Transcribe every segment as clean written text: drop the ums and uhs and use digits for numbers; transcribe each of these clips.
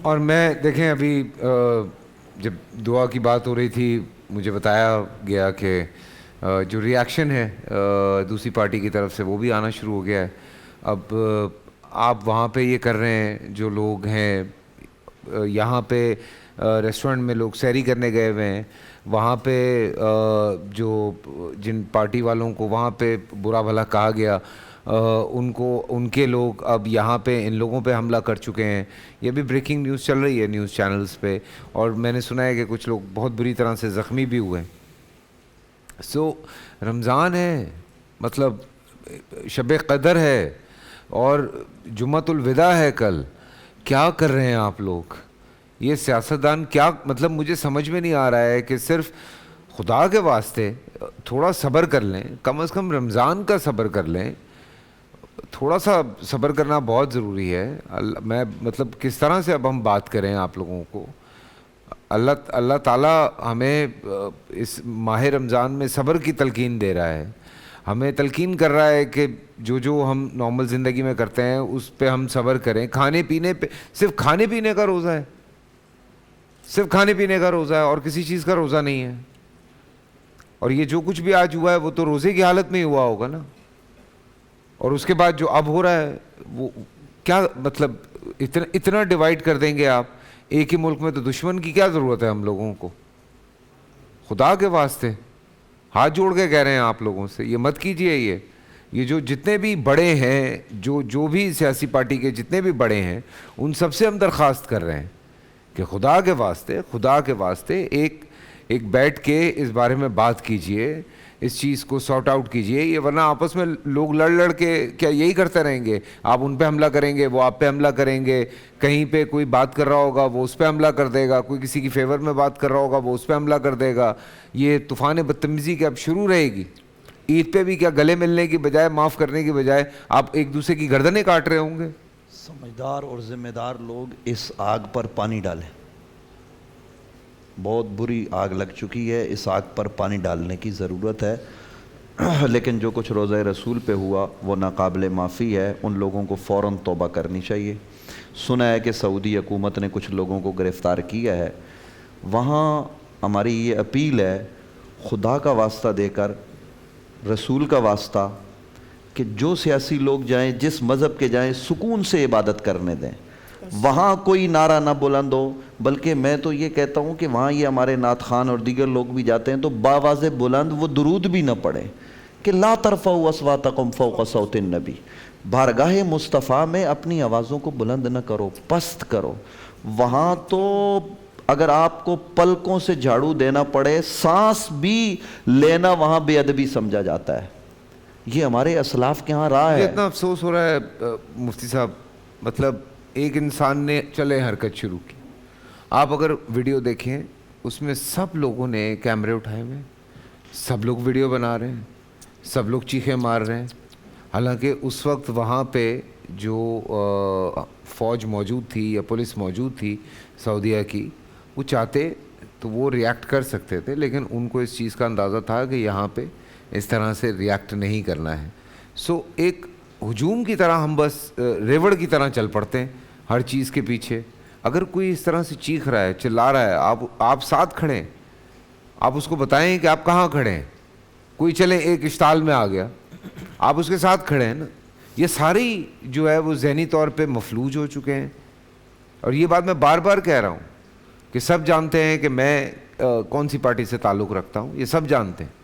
اور میں دیکھیں ابھی جب دعا کی بات ہو رہی تھی مجھے بتایا گیا کہ جو ریاکشن ہے دوسری پارٹی کی طرف سے وہ بھی آنا شروع ہو گیا ہے. اب آپ وہاں پہ یہ کر رہے ہیں جو لوگ ہیں یہاں پہ ریسٹورنٹ میں لوگ سیری کرنے گئے ہوئے ہیں, وہاں پہ جو جن پارٹی والوں کو وہاں پہ برا بھلا کہا گیا ان کے لوگ اب یہاں پہ ان لوگوں پہ حملہ کر چکے ہیں. یہ بھی بریکنگ نیوز چل رہی ہے نیوز چینلز پہ, اور میں نے سنا ہے کہ کچھ لوگ بہت بری طرح سے زخمی بھی ہوئے. سو رمضان ہے, مطلب شب قدر ہے اور جمعۃ الوداع ہے کل. کیا کر رہے ہیں آپ لوگ؟ یہ سیاستدان کیا, مطلب مجھے سمجھ میں نہیں آ رہا ہے کہ صرف خدا کے واسطے تھوڑا صبر کر لیں, کم از کم رمضان کا صبر کر لیں. تھوڑا سا صبر کرنا بہت ضروری ہے. میں مطلب کس طرح سے اب ہم بات کریں آپ لوگوں کو. اللہ تعالیٰ ہمیں اس ماہ رمضان میں صبر کی تلقین دے رہا ہے, ہمیں تلقین کر رہا ہے کہ جو ہم نارمل زندگی میں کرتے ہیں اس پہ ہم صبر کریں. کھانے پینے پہ, صرف کھانے پینے کا روزہ ہے, صرف کھانے پینے کا روزہ ہے اور کسی چیز کا روزہ نہیں ہے. اور یہ جو کچھ بھی آج ہوا ہے وہ تو روزے کی حالت میں ہی ہوا ہوگا نا. اور اس کے بعد جو اب ہو رہا ہے وہ کیا, مطلب اتنا ڈیوائیڈ کر دیں گے آپ ایک ہی ملک میں, تو دشمن کی کیا ضرورت ہے ہم لوگوں کو. خدا کے واسطے ہاتھ جوڑ کے کہہ رہے ہیں آپ لوگوں سے یہ مت کیجیے. یہ جو جتنے بھی بڑے ہیں, جو بھی سیاسی پارٹی کے جتنے بھی بڑے ہیں, ان سب سے ہم درخواست کر رہے ہیں کہ خدا کے واسطے ایک بیٹھ کے اس بارے میں بات کیجئے, اس چیز کو سارٹ آؤٹ کیجئے. یہ ورنہ آپس میں لوگ لڑ کے کیا یہی کرتے رہیں گے. آپ ان پہ حملہ کریں گے, وہ آپ پہ حملہ کریں گے. کہیں پہ کوئی بات کر رہا ہوگا وہ اس پہ حملہ کر دے گا, کوئی کسی کی فیور میں بات کر رہا ہوگا وہ اس پہ حملہ کر دے گا. یہ طوفان بدتمیزی کی اب شروع رہے گی. عید پہ بھی کیا گلے ملنے کی بجائے, معاف کرنے کی بجائے آپ ایک دوسرے کی گردنیں کاٹ رہے ہوں گے. سمجھدار اور ذمہ دار لوگ اس آگ پر پانی ڈالیں. بہت بری آگ لگ چکی ہے, اس آگ پر پانی ڈالنے کی ضرورت ہے. لیکن جو کچھ روزہ رسول پہ ہوا وہ ناقابل معافی ہے. ان لوگوں کو فوراً توبہ کرنی چاہیے. سنا ہے کہ سعودی حکومت نے کچھ لوگوں کو گرفتار کیا ہے. وہاں ہماری یہ اپیل ہے, خدا کا واسطہ دے کر, رسول کا واسطہ, کہ جو سیاسی لوگ جائیں, جس مذہب کے جائیں, سکون سے عبادت کرنے دیں. وہاں کوئی نعرہ نہ بلند ہو, بلکہ میں تو یہ کہتا ہوں کہ وہاں یہ ہمارے نعت خان اور دیگر لوگ بھی جاتے ہیں تو باواز بلند وہ درود بھی نہ پڑھیں کہ لا ترفعوا اصواتکم فوق صوت النبی. بارگاہ مصطفیٰ میں اپنی آوازوں کو بلند نہ کرو, پست کرو. وہاں تو اگر آپ کو پلکوں سے جھاڑو دینا پڑے, سانس بھی لینا وہاں بے ادبی سمجھا جاتا ہے. یہ ہمارے اسلاف کے ہاں رہا ہے. اتنا افسوس ہو رہا ہے مفتی صاحب, مطلب ایک انسان نے چلے حرکت شروع کی. آپ اگر ویڈیو دیکھیں اس میں سب لوگوں نے کیمرے اٹھائے ہوئے ہیں, سب لوگ ویڈیو بنا رہے ہیں, سب لوگ چیخیں مار رہے ہیں. حالانکہ اس وقت وہاں پہ جو فوج موجود تھی یا پولیس موجود تھی سعودیہ کی, وہ چاہتے تو وہ ریاکٹ کر سکتے تھے, لیکن ان کو اس چیز کا اندازہ تھا کہ یہاں پہ اس طرح سے ریاکٹ نہیں کرنا ہے. سو ایک ہجوم کی طرح ہم بس ریوڑ کی طرح چل پڑتے ہیں ہر چیز کے پیچھے. اگر کوئی اس طرح سے چیخ رہا ہے, چلا رہا ہے, آپ ساتھ کھڑے ہیں, آپ اس کو بتائیں کہ آپ کہاں کھڑے ہیں. کوئی چلے ایک اشتعال میں آ گیا, آپ اس کے ساتھ کھڑے ہیں نا. یہ ساری جو ہے وہ ذہنی طور پہ مفلوج ہو چکے ہیں. اور یہ بات میں بار بار کہہ رہا ہوں کہ سب جانتے ہیں کہ میں کون سی پارٹی سے تعلق رکھتا ہوں, یہ سب جانتے ہیں.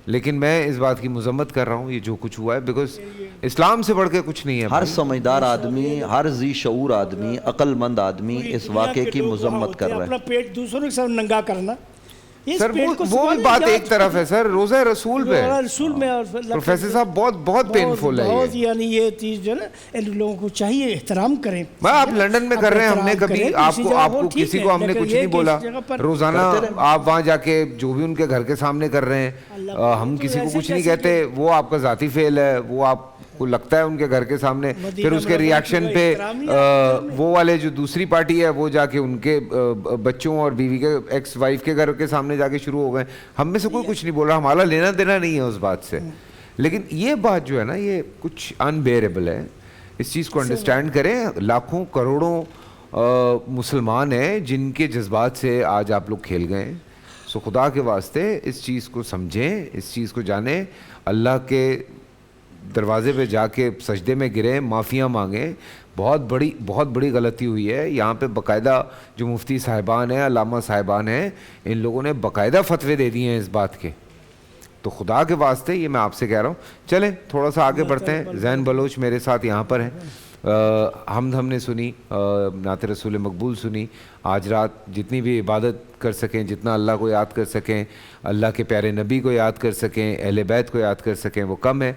لیکن میں اس بات کی مذمت کر رہا ہوں یہ جو کچھ ہوا ہے, بیکاز اسلام سے بڑھ کے کچھ نہیں ہے. ہر سمجھدار آدمی, ہر ذی شعور آدمی, عقل مند آدمی اس واقعے کی مذمت کر رہا ہے. اپنا پیٹ دوسروں کے ساتھ ننگا کرنا, سر وہ بھی بات ایک طرف ہے. سر روزہ رسول پہ رسول میں پروفیسر صاحب بہت پینفل ہے. بہت یعنی یہ چیز جو ہے نا ان لوگوں کو چاہیے احترام کریں. میں آپ لنڈن میں کر رہے ہیں, ہم نے کبھی آپ کو کسی کو ہم نے کچھ نہیں بولا. روزانہ آپ وہاں جا کے جو بھی ان کے گھر کے سامنے کر رہے ہیں, ہم کسی کو کچھ نہیں کہتے. وہ آپ کا ذاتی فعل ہے, وہ آپ کو لگتا ہے ان کے گھر کے سامنے. پھر اس کے ریاکشن پہ وہ والے جو دوسری پارٹی ہے وہ جا کے ان کے بچوں اور بیوی کے ایکس وائف کے گھر کے سامنے جا کے شروع ہو گئے. ہم میں سے کوئی کچھ نہیں بول رہا, ہمارا لینا دینا نہیں ہے اس بات سے. لیکن یہ بات جو ہے نا یہ کچھ انبیئریبل ہے. اس چیز کو انڈرسٹینڈ کریں. لاکھوں کروڑوں مسلمان ہیں جن کے جذبات سے آج آپ لوگ کھیل گئے ہیں. سو خدا کے واسطے اس چیز کو سمجھیں, اس چیز کو جانیں, اللہ کے دروازے پہ جا کے سجدے میں گریں, معافیاں مانگیں. بہت بڑی غلطی ہوئی ہے. یہاں پہ باقاعدہ جو مفتی صاحبان ہیں, علامہ صاحبان ہیں, ان لوگوں نے باقاعدہ فتوے دے دیے ہیں اس بات کے. تو خدا کے واسطے یہ میں آپ سے کہہ رہا ہوں, چلیں تھوڑا سا آگے بڑھتے ہیں. زین بلوچ میرے ساتھ یہاں پر ہیں. حمد ہم نے سنی, نعت رسول مقبول سنی. آج رات جتنی بھی عبادت کر سکیں, جتنا اللہ کو یاد کر سکیں, اللہ کے پیارے نبی کو یاد کر سکیں, اہل بیت کو یاد کر سکیں, وہ کم ہے.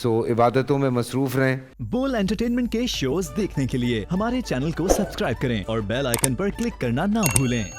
سو عبادتوں میں مصروف رہیں. بول انٹرٹینمنٹ کے شوز دیکھنے کے لیے ہمارے چینل کو سبسکرائب کریں اور بیل آئیکن پر کلک کرنا نہ بھولیں.